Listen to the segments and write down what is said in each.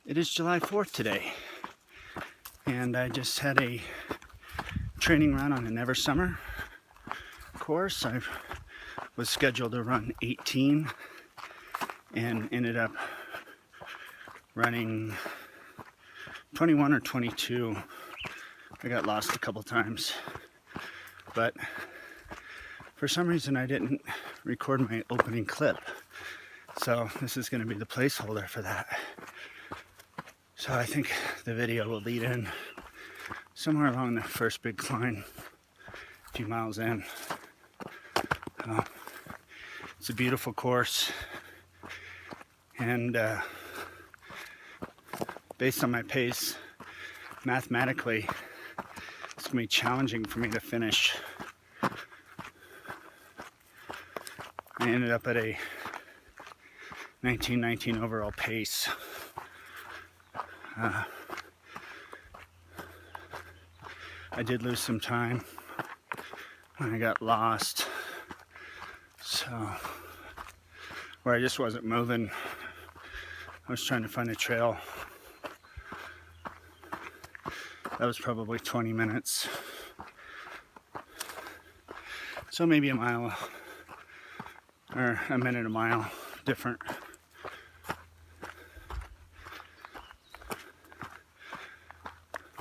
It is July 4th today, and I just had a training run on a Never Summer course. I was scheduled to run 18 and ended up running 21 or 22. I got lost a couple times, but for some reason I didn't record my opening clip, so this is going to be the placeholder for that. So I think the video will lead in somewhere along the first big climb, a few miles in. It's a beautiful course, and based on my pace, mathematically, it's going to be challenging for me to finish. I ended up at a 19:19 overall pace. I did lose some time when I got lost, where I just wasn't moving. I was trying to find a trail. That was probably 20 minutes. So maybe a mile or a minute a mile different.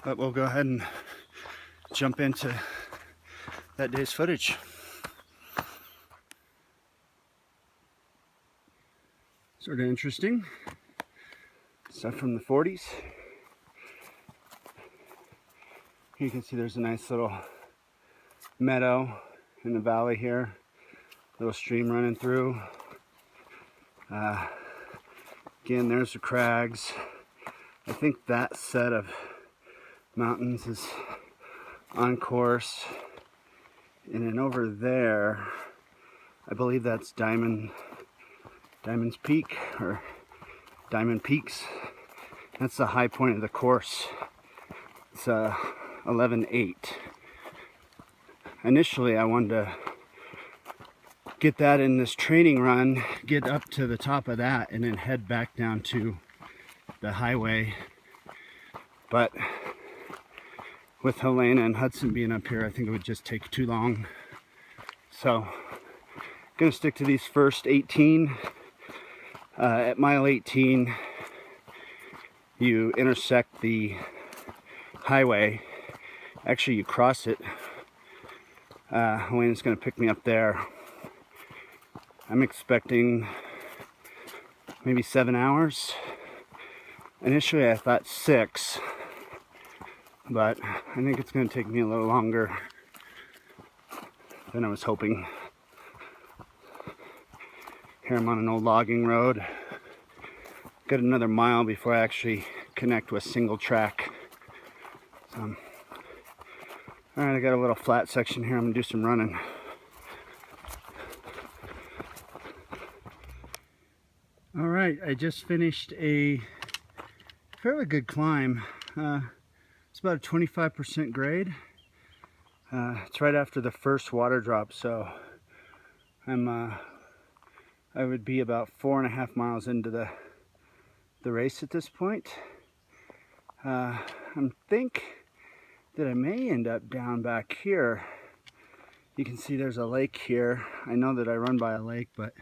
But we'll go ahead and jump into that day's footage. Sort of interesting stuff from the 40s. You can see there's a nice little meadow in the valley here, little stream running through. Again, there's the crags. I think that set of mountains is on course, and then over there I believe that's Diamond's Peak or Diamond Peaks. That's the high point of the course. It's 11.8. Initially I wanted to get that in this training run, get up to the top of that, and then head back down to the highway, but with Helena and Hudson being up here, I think it would just take too long. So I'm gonna stick to these first 18. At mile 18, you intersect the highway. Actually, you cross it. Helena's gonna pick me up there. I'm expecting maybe 7 hours. Initially, I thought 6. But I think it's going to take me a little longer than I was hoping. Here I'm on an old logging road. Got another mile before I actually connect with single track. Alright, I got a little flat section here. I'm going to do some running. Alright, I just finished a fairly good climb. It's about a 25% grade. It's right after the first water drop, so I would be about 4.5 miles into the race at this point. I think that I may end up down back here. You can see there's a lake here. I know that I run by a lake, but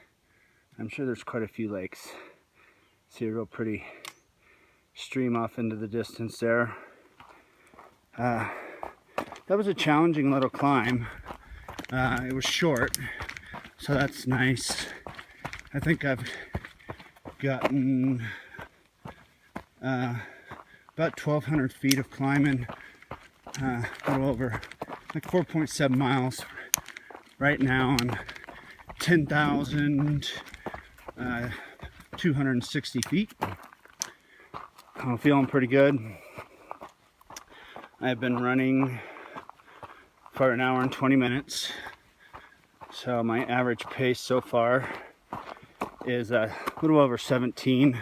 I'm sure there's quite a few lakes. See a real pretty stream off into the distance there. That was a challenging little climb. It was short, so that's nice. I think I've gotten about 1,200 feet of climbing, a little over like 4.7 miles right now on 10,260 feet. I'm feeling pretty good. I've been running for an hour and 20 minutes. So my average pace so far is a little over 17.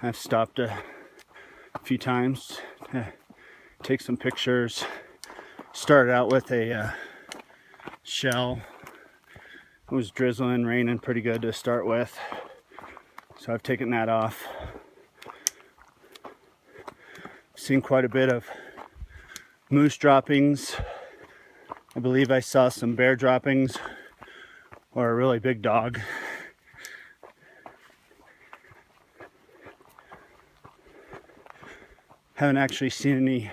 I've stopped a few times to take some pictures. Started out with a shell. It was drizzling, raining pretty good to start with. So I've taken that off. Seen quite a bit of moose droppings. I believe I saw some bear droppings or a really big dog. Haven't actually seen any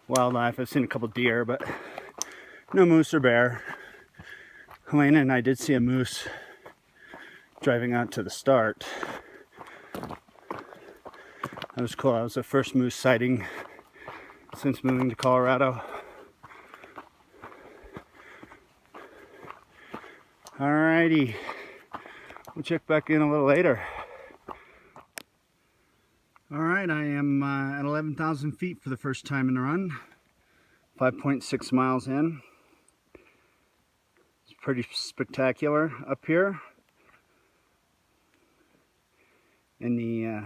wildlife. I've seen a couple deer, but no moose or bear. Helena and I did see a moose driving out to the start. That was cool. That was the first moose sighting since moving to Colorado. Alrighty, we'll check back in a little later. Alright, I am at 11,000 feet for the first time in the run. 5.6 miles in. It's pretty spectacular up here in the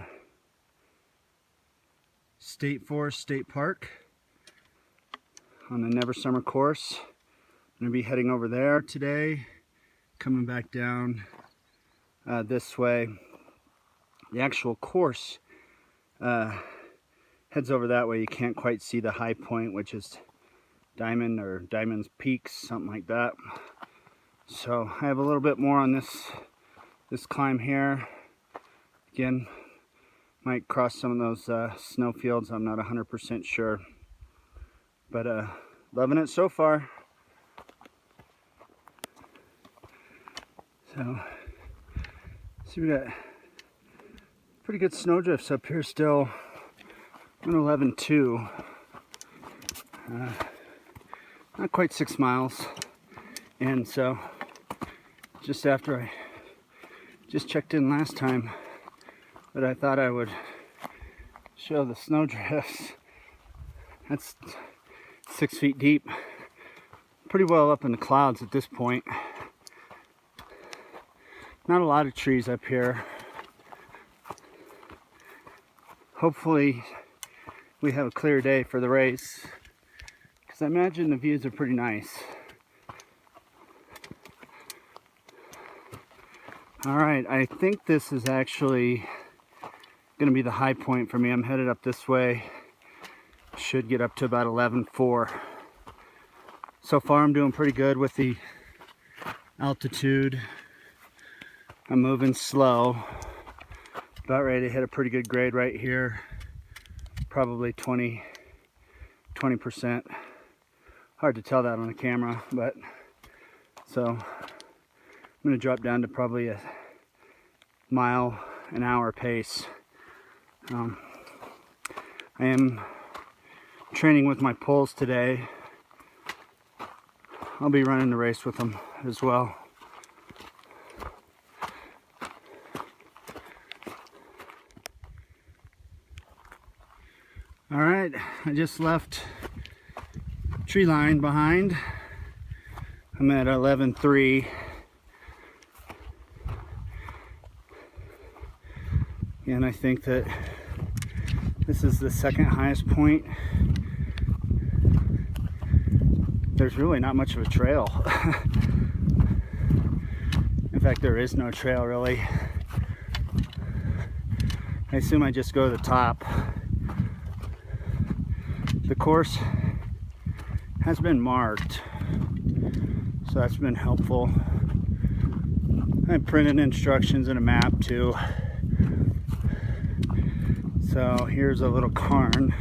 State Forest State Park on the Never Summer course. I'm going to be heading over there today, coming back down this way. The actual course heads over that way. You can't quite see the high point, which is Diamond or Diamond's Peaks, something like that. So I have a little bit more on this climb here. Again, might cross some of those snow fields. I'm not 100% sure, but loving it so far. So see, we got pretty good snow drifts up here still. I'm 11.2. Not quite 6 miles. And so just after I just checked in last time, but I thought I would show the snow drifts. That's 6 feet deep. Pretty well up in the clouds at this point. Not a lot of trees up here. Hopefully we have a clear day for the race, because I imagine the views are pretty nice. Alright, I think this is actually going to be the high point for me. I'm headed up this way. Should get up to about 11.4. So far I'm doing pretty good with the altitude. I'm moving slow. About ready to hit a pretty good grade right here. Probably 20%. Hard to tell that on the camera, but so I'm going to drop down to probably a mile an hour pace. I am training with my poles today. I'll be running the race with them as well. Alright, I just left tree line behind. I'm at 11.3. And I think that this is the second highest point. There's really not much of a trail. In fact, there is no trail really. I assume I just go to the top. The course has been marked, so that's been helpful. I printed instructions and a map too. So here's a little cairns.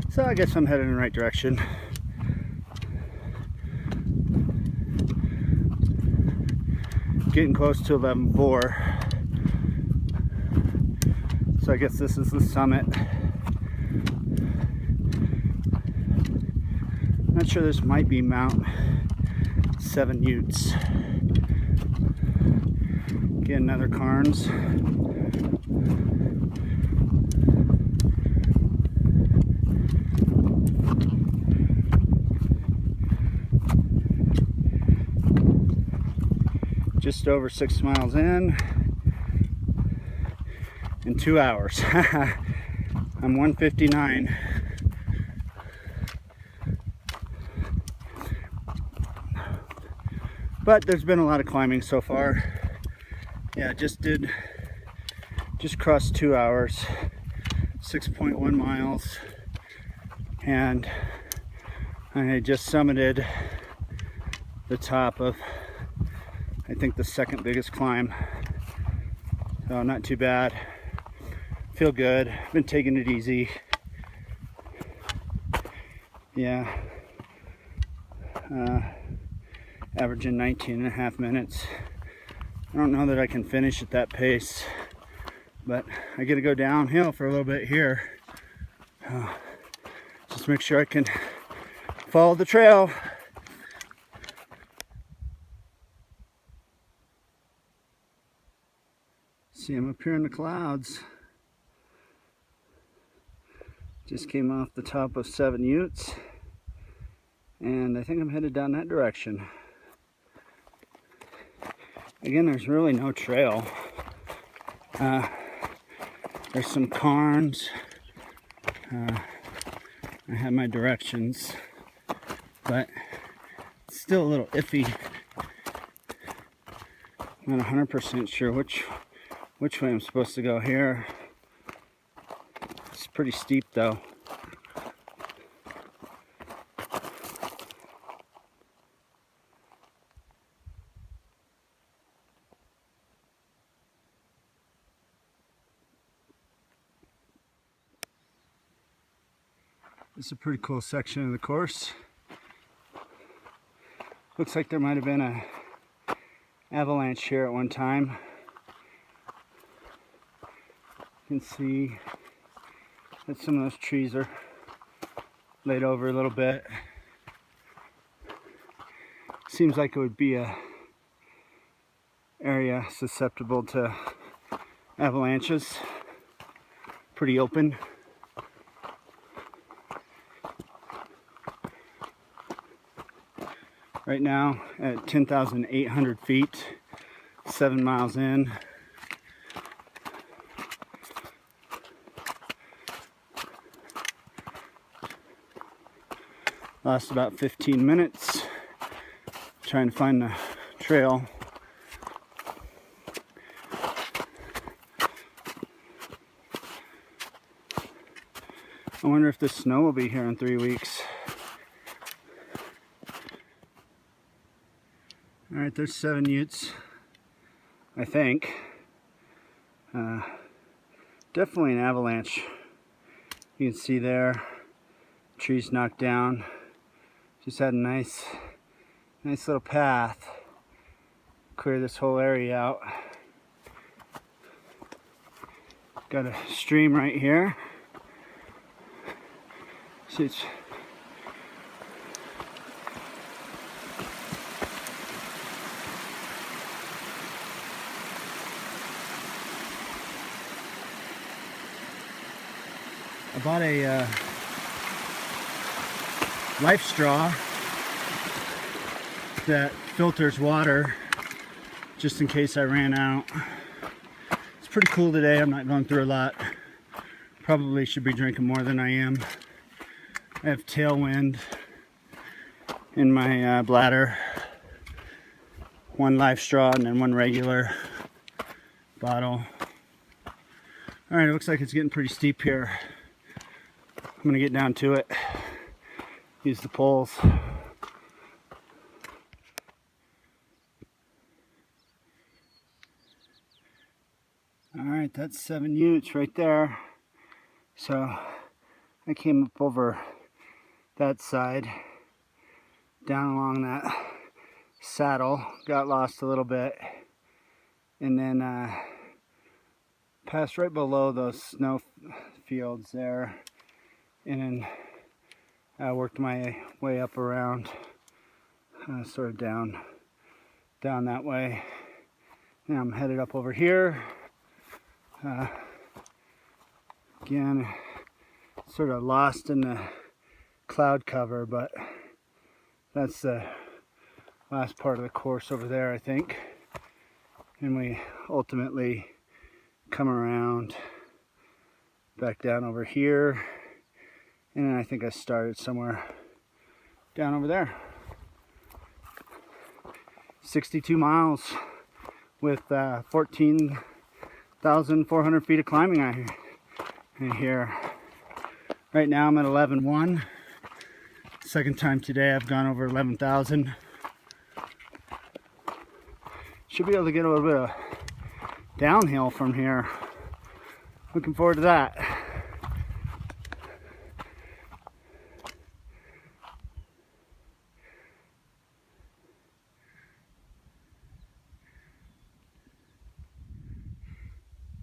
So I guess I'm headed in the right direction. Getting close to 11.4. So I guess this is the summit. Not sure, this might be Mount Seven Utes. Get another cairns. Just over 6 miles in 2 hours. I'm 1:59. But there's been a lot of climbing so far. Yeah, just crossed 2 hours, 6.1 miles, and I just summited the top of, I think, the second biggest climb. So not too bad. Feel good. Been taking it easy. Yeah. Averaging 19.5 minutes. I don't know that I can finish at that pace, but I gotta go downhill for a little bit here. Just make sure I can follow the trail. See, I'm up here in the clouds. Just came off the top of Seven Utes, and I think I'm headed down that direction. Again, there's really no trail. There's some cairns. I have my directions, but it's still a little iffy. I'm not 100% sure which way I'm supposed to go here. It's pretty steep though. This is a pretty cool section of the course. Looks like there might have been an avalanche here at one time. You can see that some of those trees are laid over a little bit. Seems like it would be a area susceptible to avalanches. Pretty open. Right now at 10,800 feet, 7 miles in. Lost about 15 minutes trying to find the trail. I wonder if the snow will be here in 3 weeks. Alright, there's Seven Utes, I think. Definitely an avalanche. You can see there, trees knocked down. Just had a nice little path. Clear this whole area out. Got a stream right here. See, it's I bought a life straw that filters water just in case I ran out. It's pretty cool today. I'm not going through a lot. Probably should be drinking more than I am. I have tailwind in my bladder. One life straw and then one regular bottle. Alright, it looks like it's getting pretty steep here. I'm gonna get down to it, use the poles. Alright, that's Seven Utes right there. So I came up over that side, down along that saddle, got lost a little bit, and then passed right below those snow fields there. And then I worked my way up around, sort of down that way. Now I'm headed up over here. Again, sort of lost in the cloud cover, but that's the last part of the course over there, I think. And we ultimately come around back down over here. And then I think I started somewhere down over there. 62 miles with 14,400 feet of climbing out here. Right now I'm at 11,100. Second time today I've gone over 11,000. Should be able to get a little bit of downhill from here. Looking forward to that.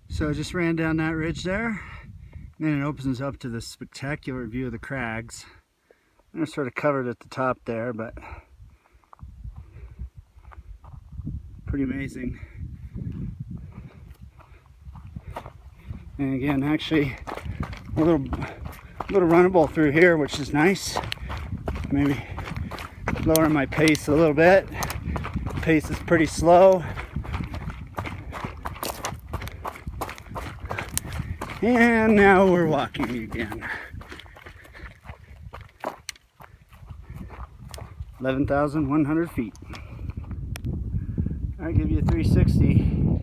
So I just ran down that ridge there, and then it opens up to this spectacular view of the crags. They're sort of covered at the top there, but pretty amazing. And again, actually a little runnable through here, which is nice. Maybe lowering my pace a little bit. Pace is pretty slow. And now we're walking again. 11,100 feet. I'll give you a 360.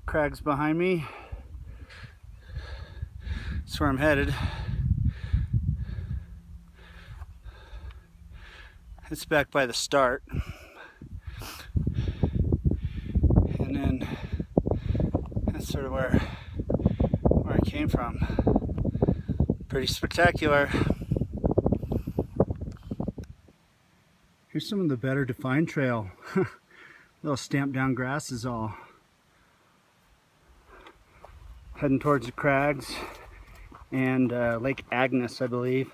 Crags behind me. That's where I'm headed. It's back by the start. And then that's sort of where I came from. Pretty spectacular. Here's some of the better defined trail. Little stamped down grasses all. Heading towards the crags and Lake Agnes, I believe.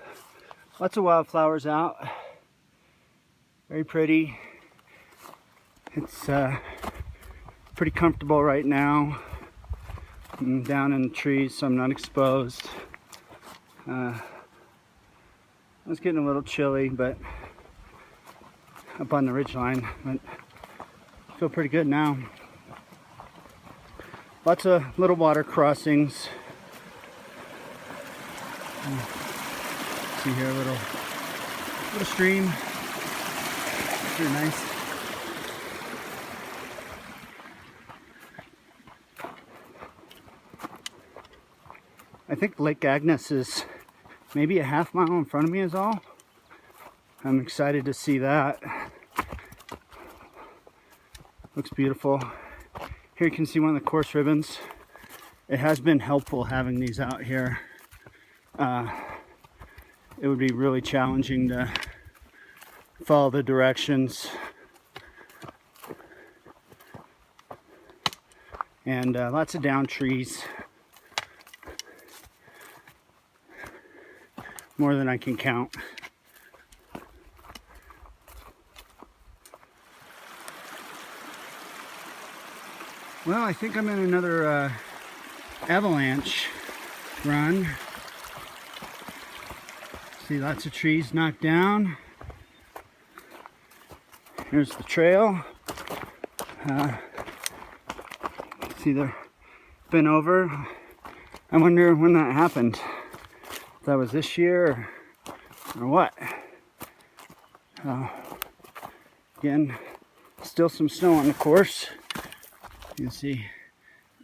Lots of wildflowers out. Very pretty. It's pretty comfortable right now. I'm down in the trees, so I'm not exposed. I was getting a little chilly, but up on the ridgeline, but I feel pretty good now. Lots of little water crossings. See here a little stream. Pretty nice. I think Lake Agnes is maybe a half mile in front of me is all. I'm excited to see that. Looks beautiful. Here you can see one of the course ribbons. It has been helpful having these out here. It would be really challenging to follow the directions. And lots of down trees. More than I can count. Well, I think I'm in another avalanche run. See lots of trees knocked down. Here's the trail. See they're been over. I wonder when that happened. If that was this year or what. Again, still some snow on the course. You can see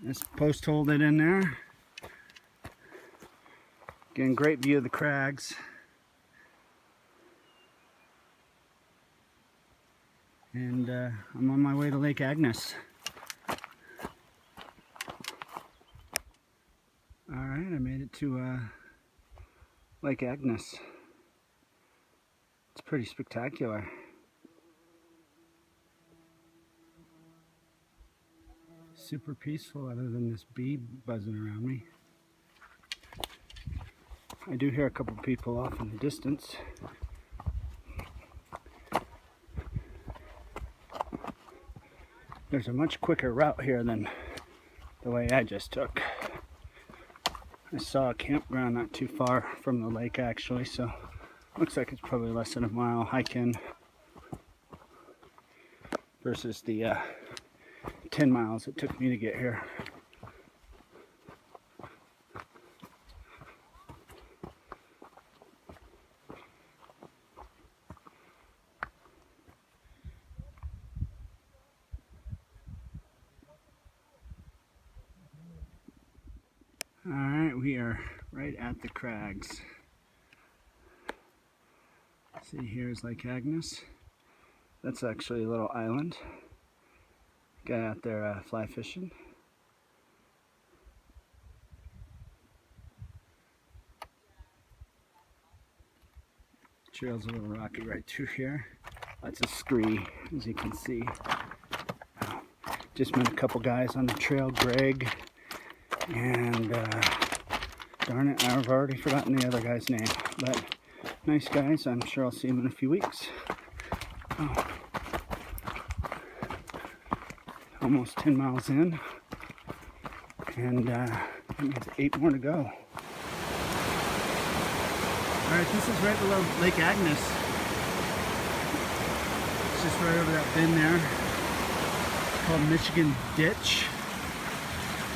this post hole it in there. Again, great view of the crags. And I'm on my way to Lake Agnes. Alright, I made it to Lake Agnes. It's pretty spectacular. Super peaceful other than this bee buzzing around me. I do hear a couple people off in the distance. There's a much quicker route here than the way I just took. I saw a campground not too far from the lake actually, so looks like it's probably less than a mile hiking versus the 10 miles it took me to get here. Alright, we are right at the crags. See, here's Lake Agnes. That's actually a little island. Guy out there fly fishing. Trail's a little rocky right through here. That's a scree, as you can see. Just met a couple guys on the trail, Greg, and darn it, I've already forgotten the other guy's name. But nice guys, I'm sure I'll see them in a few weeks. Oh. Almost 10 miles in, and that means 8 more to go. Alright, this is right below Lake Agnes. It's just right over that bend there. It's called Michigan Ditch.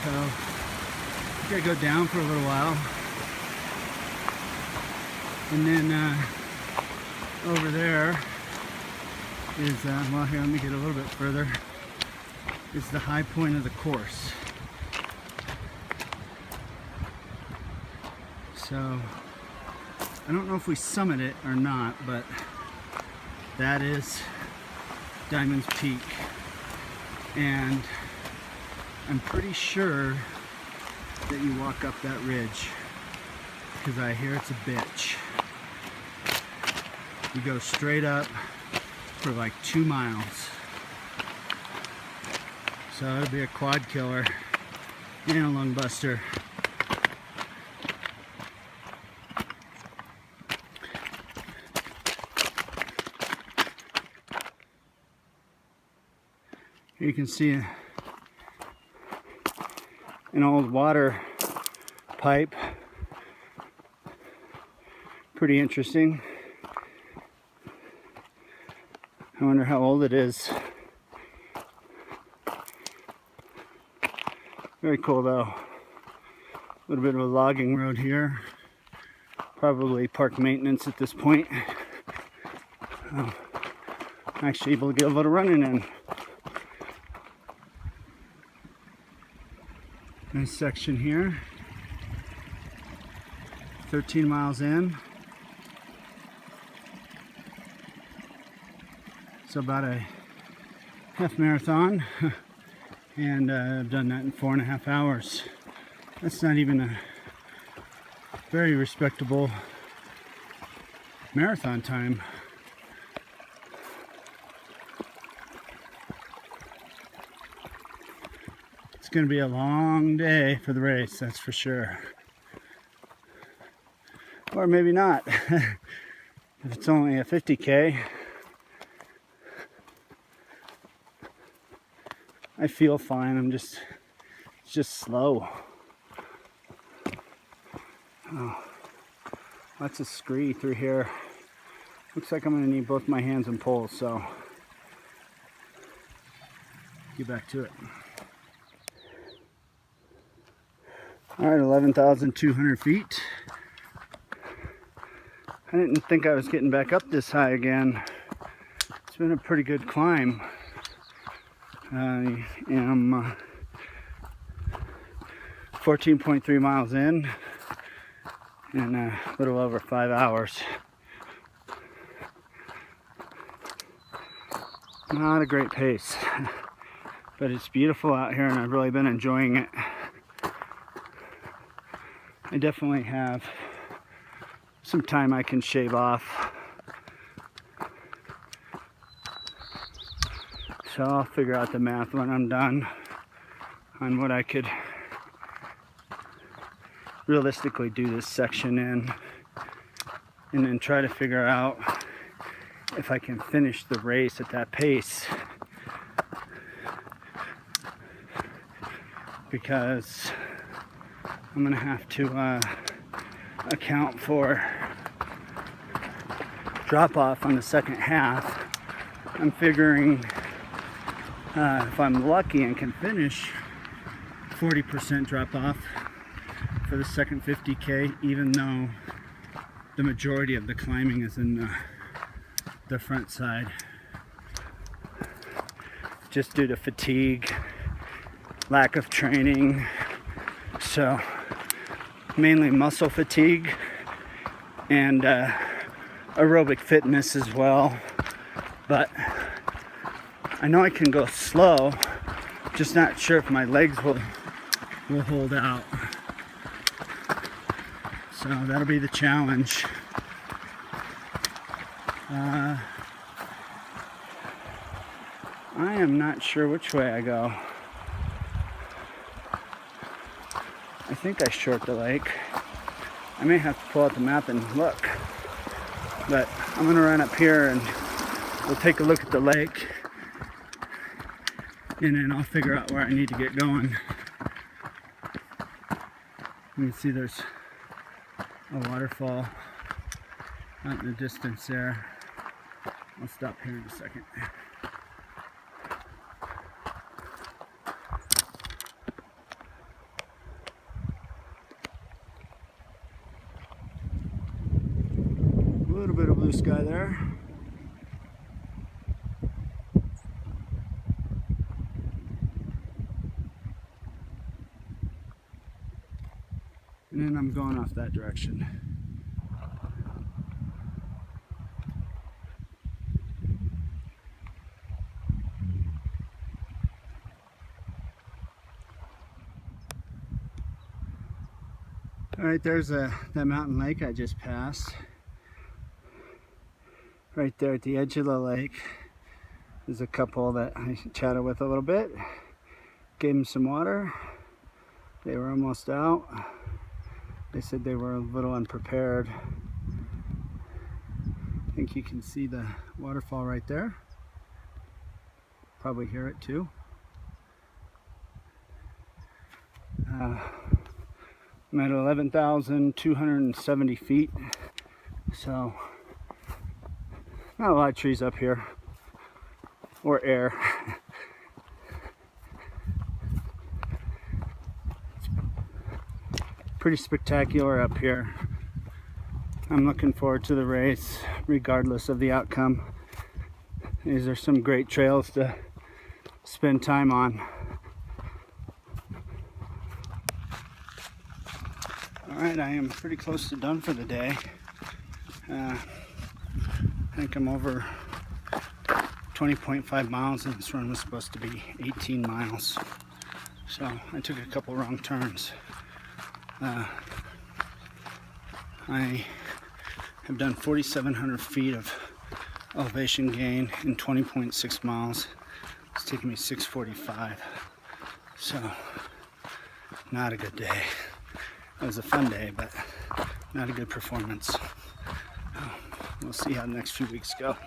So, I gotta go down for a little while. And then over there is, well here, let me get a little bit further, is the high point of the course. So, I don't know if we summit it or not, but that is Diamonds Peak. And I'm pretty sure that you walk up that ridge, because I hear it's a bitch. You go straight up for like 2 miles. So it'll be a quad killer and a lung buster. You can see an old water pipe. Pretty interesting. I wonder how old it is. Very cool though. A little bit of a logging road here. Probably park maintenance at this point. I'm actually able to get a little running in. Nice section here. 13 miles in. So about a half marathon. And I've done that in 4.5 hours. That's not even a very respectable marathon time. It's going to be a long day for the race, that's for sure. Or maybe not. If it's only a 50K. I feel fine, it's just slow. Oh, lots of scree through here. Looks like I'm gonna need both my hands and poles, so get back to it. All right, 11,200 feet. I didn't think I was getting back up this high again. It's been a pretty good climb. I am 14.3 miles in a little over 5 hours. Not a great pace, but it's beautiful out here and I've really been enjoying it. I definitely have some time I can shave off. So I'll figure out the math when I'm done on what I could realistically do this section in, and then try to figure out if I can finish the race at that pace, because I'm gonna have to account for drop off on the second half. I'm figuring if I'm lucky and can finish, 40% drop off for the second 50K, even though the majority of the climbing is in the front side, just due to fatigue, lack of training. So mainly muscle fatigue and aerobic fitness as well. But I know I can go slow, just not sure if my legs will hold out. So that'll be the challenge. I am not sure which way I go. I think I short the lake. I may have to pull out the map and look. But I'm gonna run up here and we'll take a look at the lake. And then I'll figure out where I need to get going. You can see there's a waterfall out in the distance there. I'll stop here in a second. A little bit of blue sky there. And then I'm going off that direction. All right, there's that mountain lake I just passed. Right there at the edge of the lake, there's a couple that I chatted with a little bit. Gave them some water. They were almost out. They said they were a little unprepared. I think you can see the waterfall right there. Probably hear it too. I'm at 11,270 feet, so not a lot of trees up here, or air. Pretty spectacular up here. I'm looking forward to the race, regardless of the outcome. These are some great trails to spend time on. Alright, I am pretty close to done for the day. I think I'm over 20.5 miles, and this run was supposed to be 18 miles. So I took a couple wrong turns. I have done 4,700 feet of elevation gain in 20.6 miles. It's taken me 6:45. So, not a good day. It was a fun day, but not a good performance. We'll see how the next few weeks go.